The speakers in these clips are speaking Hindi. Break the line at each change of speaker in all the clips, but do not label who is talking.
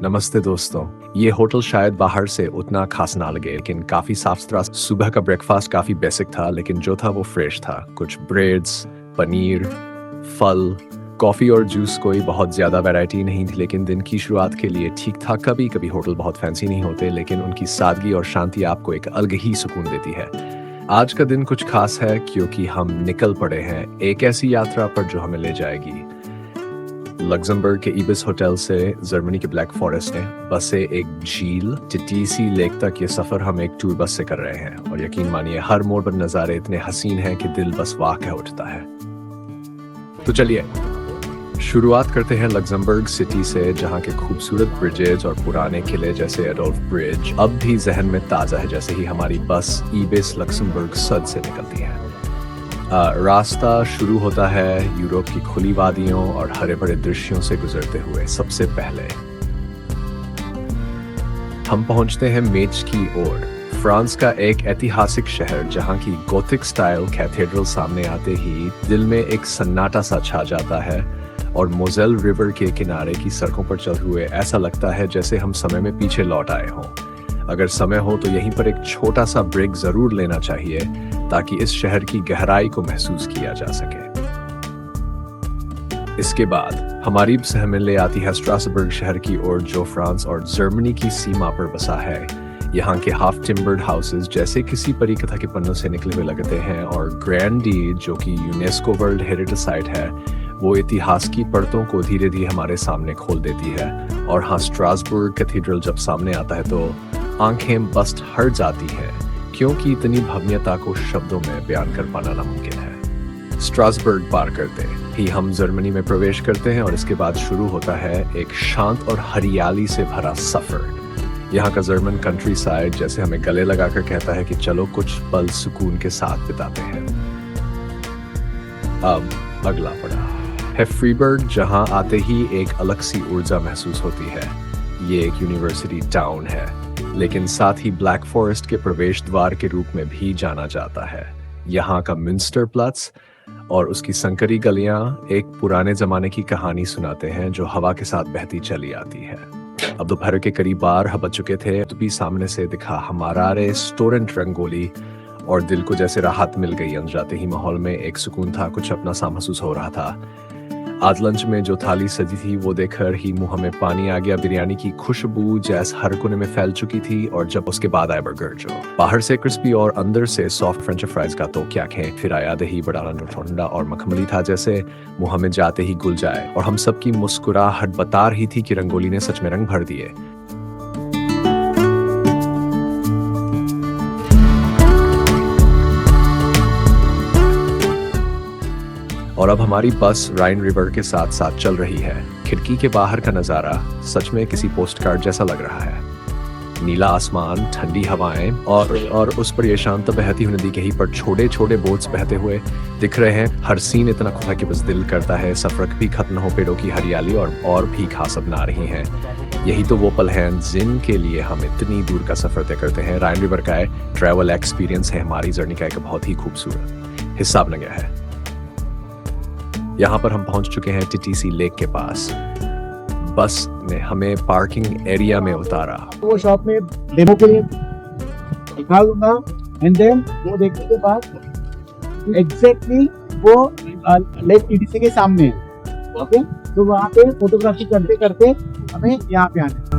नमस्ते दोस्तों। ये होटल शायद बाहर से उतना खास ना लगे, लेकिन काफी साफ सुथरा। सुबह का ब्रेकफास्ट काफी बेसिक था, लेकिन जो था वो फ्रेश था। कुछ ब्रेड्स, पनीर, फल, कॉफी और जूस। कोई बहुत ज्यादा वैरायटी नहीं थी, लेकिन दिन की शुरुआत के लिए ठीक था। कभी कभी होटल बहुत फैंसी नहीं होते, लेकिन उनकी सादगी और शांति आपको एक अलग ही सुकून देती है। आज का दिन कुछ खास है क्योंकि हम निकल पड़े हैं एक ऐसी यात्रा पर जो हमें ले जाएगी लग्जमबर्ग के इबिस होटल से जर्मनी के ब्लैक फॉरेस्ट में बसे एक झील टिटीसी लेक तक। ये सफर हम एक टूर बस से कर रहे हैं और यकीन मानिए हर मोड़ पर नजारे इतने हसीन हैं कि दिल बस वाह कह उठता है। तो चलिए शुरुआत करते हैं लग्जमबर्ग सिटी से, जहाँ के खूबसूरत ब्रिजेज और पुराने किले जैसे एडोल्फ ब्रिज अब भी जहन में ताजा है जैसे ही हमारी बस इबिस लग्जमबर्ग सद से निकलती है। रास्ता शुरू होता है यूरोप की खुली वादियों और हरे भरे दृश्यों से गुजरते हुए। सबसे पहले हम पहुंचते हैं मेच की ओर, फ्रांस का एक ऐतिहासिक शहर जहां की गोथिक स्टाइल कैथेड्रल सामने आते ही दिल में एक सन्नाटा सा छा जाता है और मोजेल रिवर के किनारे की सड़कों पर चलते हुए ऐसा लगता है जैसे हम समय में पीछे लौट आए हों। अगर समय हो तो यहीं पर एक छोटा सा ब्रेक जरूर लेना चाहिए ताकि इस शहर की गहराई को महसूस किया जा सके। इसके बाद हमारी सहमत ले आती है स्ट्रासबर्ग शहर की ओर, जो फ्रांस और जर्मनी की सीमा पर बसा है। यहाँ के हाफ टिम्बर्ड हाउसेस जैसे किसी परी कथा के पन्नों से निकले हुए लगते हैं और ग्रैंडी, जो कि यूनेस्को वर्ल्ड हेरिटेज साइट है, वो इतिहास की परतों को धीरे धीरे हमारे सामने खोल देती है। और हाँ, स्ट्रासबर्ग कैथेड्रल जब सामने आता है तो आंखें बस हट जाती हैं, क्योंकि इतनी भव्यता को शब्दों में बयान कर पाना नामुमकिन है। स्ट्रासबर्ग पार करते ही हम जर्मनी में प्रवेश करते हैं और इसके बाद शुरू होता है एक शांत और हरियाली से भरा सफर। यहाँ का जर्मन कंट्री साइड जैसे हमें गले लगाकर कहता है कि चलो कुछ पल सुकून के साथ बिताते हैं। अब अगला पड़ा है फ्रीबर्ग, जहाँ आते ही एक अलग सी ऊर्जा महसूस होती है। ये एक यूनिवर्सिटी टाउन है, लेकिन साथ ही ब्लैक फॉरेस्ट के प्रवेश द्वार के रूप में भी जाना जाता है। यहाँ का मिंस्टर प्लट्स और उसकी संकरी गलियां एक पुराने जमाने की कहानी सुनाते हैं जो हवा के साथ बहती चली आती है। अब दोपहर के करीब 12 बज चुके थे तो भी सामने से दिखा हमारा रेस्टोरेंट रंगोली और दिल को जैसे राहत मिल गई। अंदर जाते ही माहौल में एक सुकून था, कुछ अपना सा महसूस हो रहा था। आज लंच में जो थाली सजी थी वो देखकर ही मुंह में पानी आ गया। बिरयानी की खुशबू जैसे हर कोने में फैल चुकी थी और जब उसके बाद आया बर्गर, जो बाहर से क्रिस्पी और अंदर से सॉफ्ट फ्रेंच फ्राइज का तो क्या कहें। फिर आया दही बड़ा ठंडा और मखमली था जैसे मुंह में जाते ही घुल जाए, और हम सबकी मुस्कुराहट बता रही थी कि रंगोली ने सच में रंग भर दिए। और अब हमारी बस राइन रिवर के साथ साथ चल रही है। खिड़की के बाहर का नजारा सच में किसी पोस्टकार्ड जैसा लग रहा है। नीला आसमान, ठंडी हवाएं और उस पर ये शांत बहती हुई नदी के ही पर छोटे छोटे बोट्स बहते हुए दिख रहे हैं। हर सीन इतना खुला कि बस दिल करता है सफर भी खत्म हो, पेड़ों की हरियाली और भी खास अपना रही हैं। यही तो वो पल हैं जिनके लिए हम इतनी दूर का सफर तय करते हैं। राइन रिवर का ट्रैवल एक्सपीरियंस है हमारी जर्नी का एक बहुत ही खूबसूरत हिस्सा बन गया है। यहाँ पर हम पहुंच चुके हैं टिटीसी लेक के पास। बस ने हमें पार्किंग एरिया में उतारा।
वो शॉप में डेमो के लिए दिखा दूंगा एंड देन वो देखने के बाद एग्जैक्टली वो लेक टीटीसी के सामने है। ओके, तो वहाँ पे फोटोग्राफी करते करते हमें यहाँ पे आना है।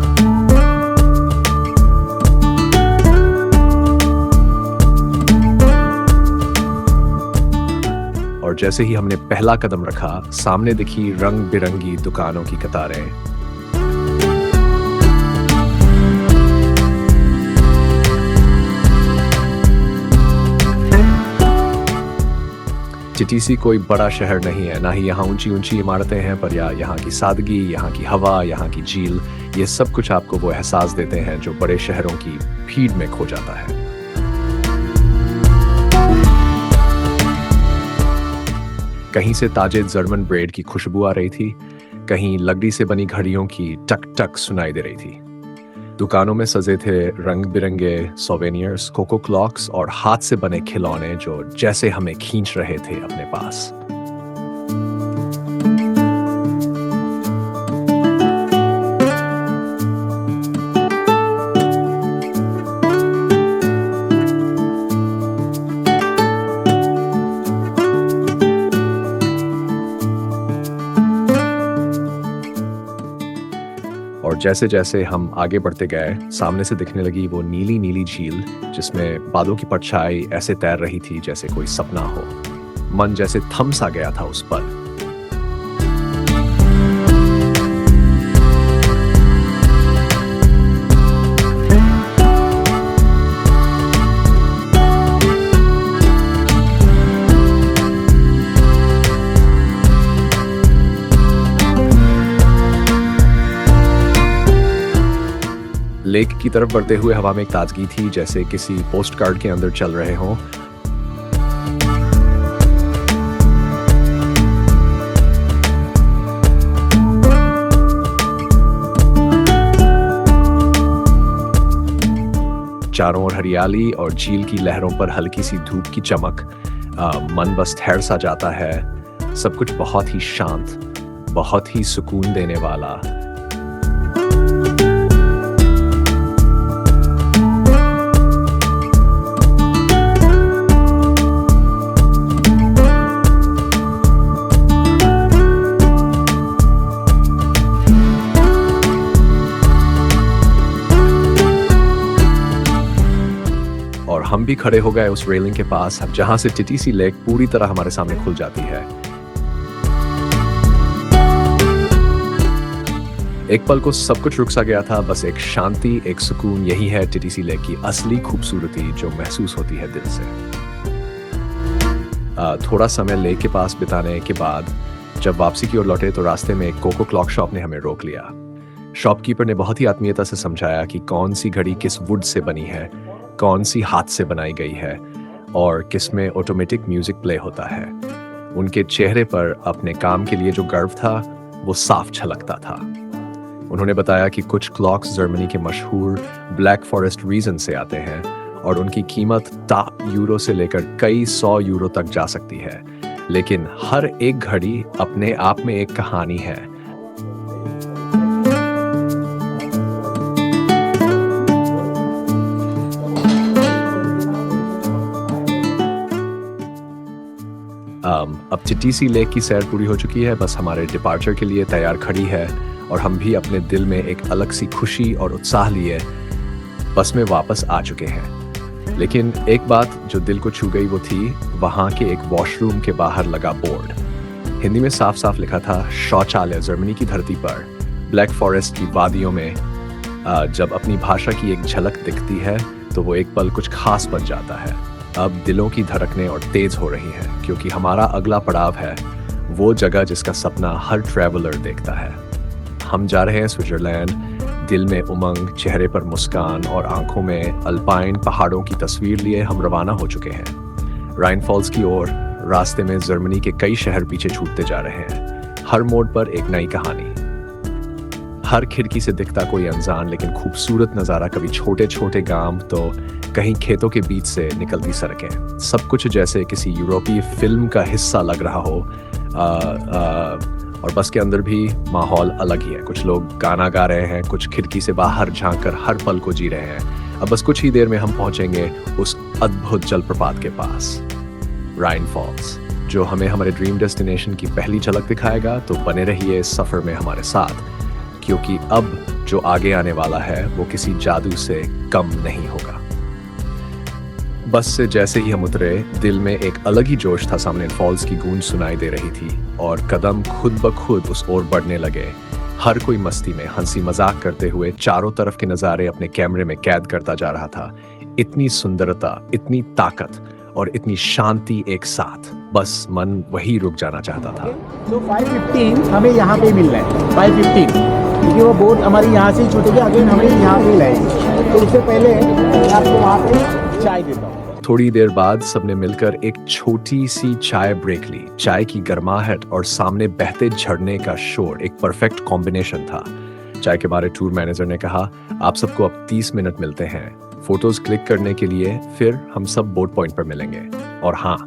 और जैसे ही हमने पहला कदम रखा, सामने दिखी रंग बिरंगी दुकानों की कतारें। टिटीसी कोई बड़ा शहर नहीं है, ना ही यहाँ ऊंची ऊंची इमारतें हैं, पर यहाँ की सादगी, यहाँ की हवा, यहाँ की झील, ये सब कुछ आपको वो एहसास देते हैं जो बड़े शहरों की भीड़ में खो जाता है। कहीं से ताजे जर्मन ब्रेड की खुशबू आ रही थी, कहीं लकड़ी से बनी घड़ियों की टक टक सुनाई दे रही थी। दुकानों में सजे थे रंग बिरंगे सोवेनियर्स, कोको क्लॉक्स और हाथ से बने खिलौने जो जैसे हमें खींच रहे थे अपने पास। और जैसे जैसे हम आगे बढ़ते गए, सामने से दिखने लगी वो नीली नीली झील, जिसमें बादलों की परछाई ऐसे तैर रही थी जैसे कोई सपना हो। मन जैसे थम सा गया था उस पल। लेक की तरफ बढ़ते हुए हवा में एक ताजगी थी, जैसे किसी पोस्ट कार्ड के अंदर चल रहे हों। चारों ओर हरियाली और झील की लहरों पर हल्की सी धूप की चमक। मन बस ठहर सा जाता है। सब कुछ बहुत ही शांत, बहुत ही सुकून देने वाला। और हम भी खड़े हो गए उस रेलिंग के पास, जहां से टीटीसी लेक पूरी तरह हमारे सामने खुल जाती है। एक पल को सब कुछ रुक सा गया था। बस एक शांति, एक सुकून, यही है टीटीसी लेक की असली खूबसूरती जो महसूस होती है दिल से। थोड़ा समय लेक के पास बिताने के बाद जब वापसी की ओर लौटे तो रास्ते में एक कोको क्लॉक शॉप ने हमें रोक लिया। शॉपकीपर ने बहुत ही आत्मीयता से समझाया कि कौन सी घड़ी किस वुड से बनी है, कौन सी हाथ से बनाई गई है और किस में ऑटोमेटिक म्यूजिक प्ले होता है। उनके चेहरे पर अपने काम के लिए जो गर्व था वो साफ झलकता था। उन्होंने बताया कि कुछ क्लॉक्स जर्मनी के मशहूर ब्लैक फॉरेस्ट रीजन से आते हैं और उनकी कीमत टॉप यूरो से लेकर कई 100 यूरो तक जा सकती है, लेकिन हर एक घड़ी अपने आप में एक कहानी है। अब टीटीसी लेक की सैर पूरी हो चुकी है, बस हमारे डिपार्चर के लिए तैयार खड़ी है और हम भी अपने दिल में एक अलग सी खुशी और उत्साह लिए बस में वापस आ चुके हैं। लेकिन एक बात जो दिल को छू गई वो थी वहाँ के एक वॉशरूम के बाहर लगा बोर्ड। हिंदी में साफ साफ लिखा था, शौचालय जर्मनी की धरती पर ब्लैक फॉरेस्ट की वादियों में जब अपनी भाषा की एक झलक दिखती है तो वो एक पल कुछ खास बन जाता है। अब दिलों की धड़कनें और तेज हो रही हैं, क्योंकि हमारा अगला पड़ाव है वो जगह जिसका सपना हर ट्रैवलर देखता है। हम जा रहे हैं स्विट्जरलैंड। दिल में उमंग, चेहरे पर मुस्कान और आंखों में अल्पाइन पहाड़ों की तस्वीर लिए हम रवाना हो चुके हैं राइन फॉल्स की ओर। रास्ते में जर्मनी के कई शहर पीछे छूटते जा रहे हैं, हर मोड़ पर एक नई कहानी, हर खिड़की से दिखता कोई अनजान लेकिन खूबसूरत नज़ारा। कभी छोटे छोटे गांव तो कहीं खेतों के बीच से निकलती सड़कें। सब कुछ जैसे किसी यूरोपीय फिल्म का हिस्सा लग रहा हो। और बस के अंदर भी माहौल अलग ही है। कुछ लोग गाना गा रहे हैं, कुछ खिड़की से बाहर झांक कर हर पल को जी रहे हैं। अब बस कुछ ही देर में हम पहुंचेंगे उस अद्भुत जलप्रपात के पास, राइन फॉल्स, जो हमें हमारे ड्रीम डेस्टिनेशन की पहली झलक दिखाएगा। तो बने रहिए इस सफर में हमारे साथ, क्योंकि अब जो आगे आने वाला है वो किसी जादू से कम नहीं होगा। बस से जैसे ही हम उतरे, दिल में एक अलग ही जोश था। सामने फॉल्स की गूंज सुनाई दे रही थी और कदम खुद ब खुद उस ओर बढ़ने लगे। हर कोई मस्ती में हंसी मजाक करते हुए चारों तरफ के नज़ारे अपने कैमरे में कैद करता जा रहा था। इतनी सुंदरता, इतनी ताकत और इतनी शांति एक साथ, बस मन वही रुक जाना चाहता था।
तो 5:15 हमें यहाँ पे मिल रहा है, 5:15, क्योंकि वो बोट हमारी यहाँ से ही छूटेगी, अगेन हमें यहाँ पे लाएगी। तो उससे पहले मैं आपको वहाँ पे चाय देता हूँ।
थोड़ी देर बाद सबने मिलकर एक छोटी सी चाय ब्रेक ली। चाय की गर्माहट और सामने बहते झरने का शोर एक परफेक्ट कॉम्बिनेशन था। चाय के बारे टूर मैनेजर ने कहा, आप सबको अब 30 मिनट मिलते हैं फोटोज क्लिक करने के लिए, फिर हम सब बोट पॉइंट पर मिलेंगे। और हाँ,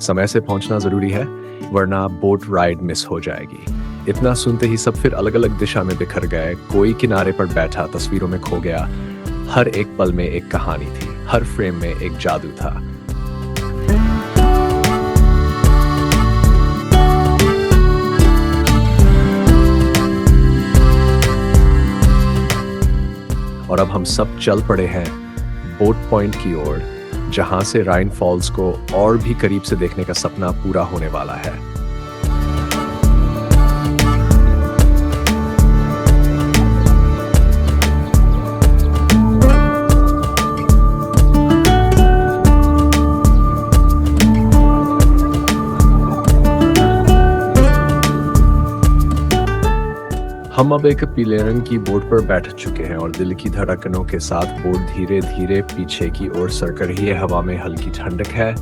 समय से पहुंचना जरूरी है, वरना बोट राइड मिस हो जाएगी। इतना सुनते ही सब फिर अलग अलग दिशा में बिखर गए। कोई किनारे पर बैठा तस्वीरों में खो गया। हर एक पल में एक कहानी थी, हर फ्रेम में एक जादू था। और अब हम सब चल पड़े हैं बोट पॉइंट की ओर, जहां से राइन फॉल्स को और भी करीब से देखने का सपना पूरा होने वाला है। हम अब एक पीले रंग की बोट पर बैठ चुके हैं और दिल की धड़कनों के साथ बोट धीरे धीरे पीछे की ओर सर रही है। हवा में हल्की ठंडक है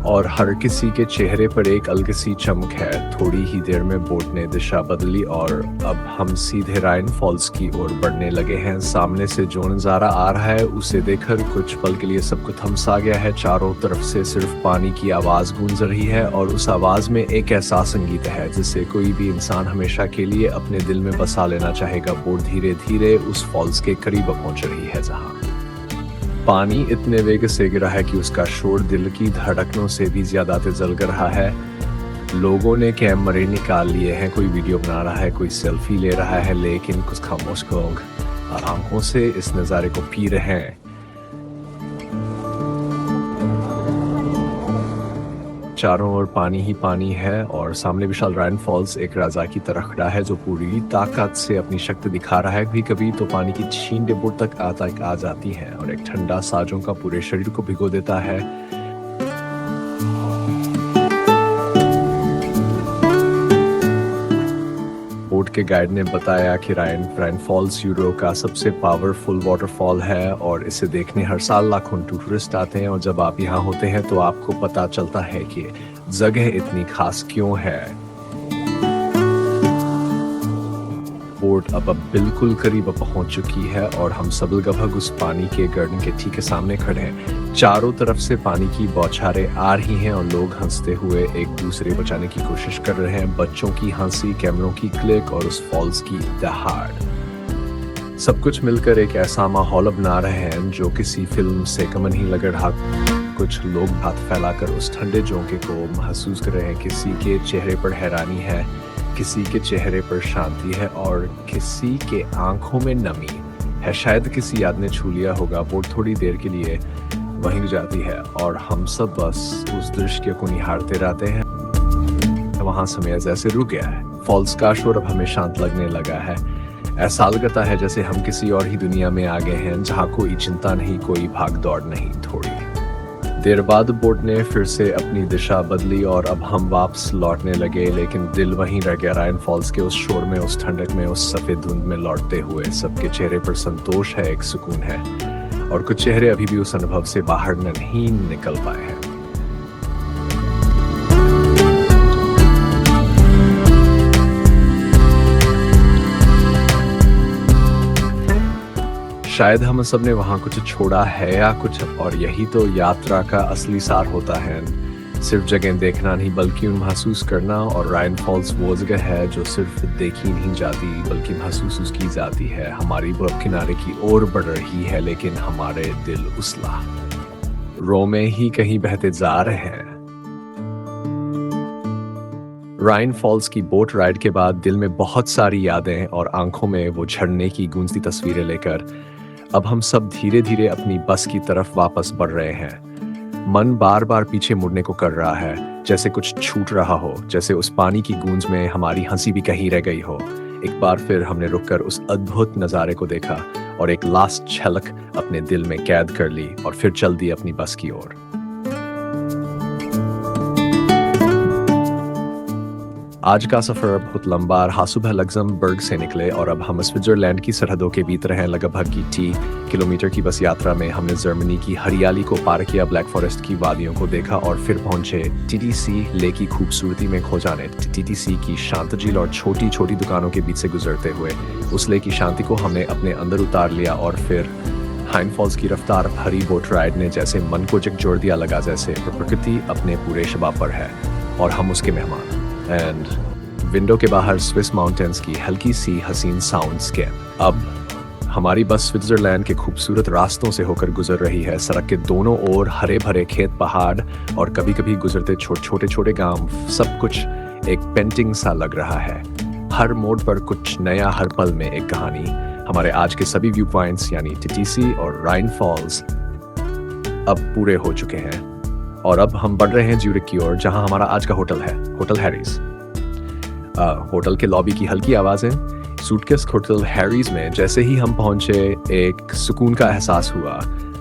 और हर किसी के चेहरे पर एक अलग सी चमक है। थोड़ी ही देर में बोट ने दिशा बदली और अब हम सीधे राइन फॉल्स की ओर बढ़ने लगे हैं। सामने से जो नज़ारा आ रहा है उसे देखकर कुछ पल के लिए सब कुछ थमसा गया है। चारों तरफ से सिर्फ पानी की आवाज़ गूंज रही है और उस आवाज़ में एक ऐसा संगीत है जिसे कोई भी इंसान हमेशा के लिए अपने दिल में बसा लेना चाहेगा। बोट धीरे धीरे उस फॉल्स के करीब पहुंच रही है, जहां पानी इतने वेग से गिरा है कि उसका शोर दिल की धड़कनों से भी ज्यादा तेज लग रहा है। लोगों ने कैमरे निकाल लिए हैं, कोई वीडियो बना रहा है, कोई सेल्फी ले रहा है, लेकिन कुछ खामोश लोग आंखों से इस नज़ारे को पी रहे हैं। चारों ओर पानी ही पानी है और सामने विशाल राइन फॉल्स एक राजा की तरह खड़ा है जो पूरी ताकत से अपनी शक्ति दिखा रहा है। कभी कभी तो पानी की छींटे बोट तक आ जाती हैं और एक ठंडा साजों का पूरे शरीर को भिगो देता है। बोट के गाइड ने बताया कि राइन फॉल्स यूरोप का सबसे पावरफुल वाटरफॉल है और इसे देखने हर साल लाखों टूरिस्ट आते हैं और जब आप यहाँ होते हैं तो आपको पता चलता है कि जगह इतनी खास क्यों है। बोट अब बिल्कुल करीब पहुंच चुकी है और हम सब लगभग उस पानी के गर्दन के ठीक सामने खड़े हैं। चारों तरफ से पानी की बौछारें आ रही हैं और लोग हंसते हुए एक दूसरे बचाने की कोशिश कर रहे हैं। बच्चों की हंसी, कैमरों की क्लिक और उस फॉल्स की दहाड़, सब कुछ मिलकर एक ऐसा माहौल बना रहे हैं जो किसी फिल्म से कम नहीं लग रहा। कुछ लोग हाथ फैलाकर उस ठंडे झोंके को महसूस कर रहे हैं। किसी के चेहरे पर हैरानी है, किसी के चेहरे पर शांति है और किसी के आंखों में नमी है। शायद किसी याद ने छू लिया होगा। बोट थोड़ी देर के लिए वहीं रुक जाती है और हम सब बस उस दृश्य को निहारते रहते हैं। वहां समय जैसे रुक गया है। फॉल्स का शोर अब हमें शांत लगने लगा है। ऐसा लगता है जैसे हम किसी और ही दुनिया में आ गए हैं, जहाँ कोई चिंता नहीं, कोई भाग दौड़ नहीं। थोड़ी देर बाद बोट ने फिर से अपनी दिशा बदली और अब हम वापस लौटने लगे, लेकिन दिल वहीं रह गया। राइन फॉल्स के उस शोर में, उस ठंडक में, उस सफेद धुंध में लौटते हुए सबके चेहरे पर संतोष है, एक सुकून है और कुछ चेहरे अभी भी उस अनुभव से बाहर नहीं निकल पाए हैं। शायद हम सब ने वहाँ कुछ छोड़ा है या कुछ, और यही तो यात्रा का असली सार होता है। सिर्फ जगह देखना नहीं बल्कि उन महसूस करना। और राइन फॉल्स वो जगह है जो सिर्फ देखी नहीं जाती बल्कि महसूस की जाती है। हमारी बोट किनारे की ओर बढ़ रही है लेकिन हमारे दिल उसला रो में ही कहीं बहते जा रहे हैं। राइन फॉल्स की बोट राइड के बाद दिल में बहुत सारी यादें और आंखों में वो झरने की गूंजती तस्वीरें लेकर अब हम सब धीरे धीरे अपनी बस की तरफ वापस बढ़ रहे हैं। मन बार बार पीछे मुड़ने को कर रहा है, जैसे कुछ छूट रहा हो, जैसे उस पानी की गूंज में हमारी हंसी भी कहीं रह गई हो। एक बार फिर हमने रुककर उस अद्भुत नज़ारे को देखा और एक लास्ट झलक अपने दिल में कैद कर ली और फिर चल दी अपनी बस की ओर। आज का सफर बहुत लंबा रहा। सुबह लग्जमबर्ग से निकले और अब हम स्विट्जरलैंड की सरहदों के बीच रहे। लगभग 80 किलोमीटर की बस यात्रा में हमने जर्मनी की हरियाली को पार किया, ब्लैक फॉरेस्ट की वादियों को देखा और फिर पहुंचे टीटीसी ले की खूबसूरती में खो जाने। टीटीसी की शांत झील और छोटी छोटी दुकानों के बीच से गुजरते हुए उस ले की शांति को हमने अपने अंदर उतार लिया और फिर राइन फॉल्स की रफ्तार भरी बोट राइड ने जैसे मन को जोड़ दिया। लगा जैसे प्रकृति अपने पूरे शबाब पर है और हम उसके मेहमान। एंड विंडो के बाहर स्विस माउंटेन्स की हल्की सी हसीन साउंडस्केप। अब हमारी बस स्विट्जरलैंड के खूबसूरत रास्तों से होकर गुजर रही है। सड़क के दोनों ओर हरे भरे खेत, पहाड़ और कभी कभी गुजरते छोटे छोटे गांव, सब कुछ एक पेंटिंग सा लग रहा है। हर मोड़ पर कुछ नया, हर पल में एक कहानी। हमारे आज के सभी व्यू पॉइंट्स यानी टिटीसी और राइन फॉल्स अब पूरे हो चुके हैं और अब हम बढ़ रहे हैं ज्यूरिक की ओर, जहां हमारा आज का होटल है, होटल हैरीज। होटल के लॉबी की हल्की आवाज़ें, सूटकेस होटल हैरीज में जैसे ही हम पहुंचे एक सुकून का एहसास हुआ।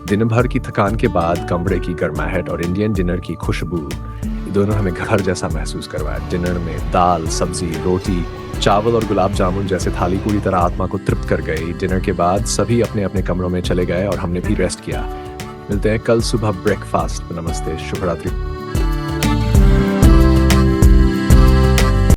दिन भर की थकान के बाद कमरे की गर्माहट और इंडियन डिनर की खुशबू, ये दोनों हमें घर जैसा महसूस करवाया। डिनर में दाल, सब्जी, रोटी, चावल और गुलाब जामुन जैसे थाली पूरी तरह आत्मा को तृप्त कर गई। डिनर के बाद सभी अपने अपने कमरों में चले गए और हमने भी रेस्ट किया। मिलते हैं कल सुबह ब्रेकफास्ट। नमस्ते, शुभ रात्रि।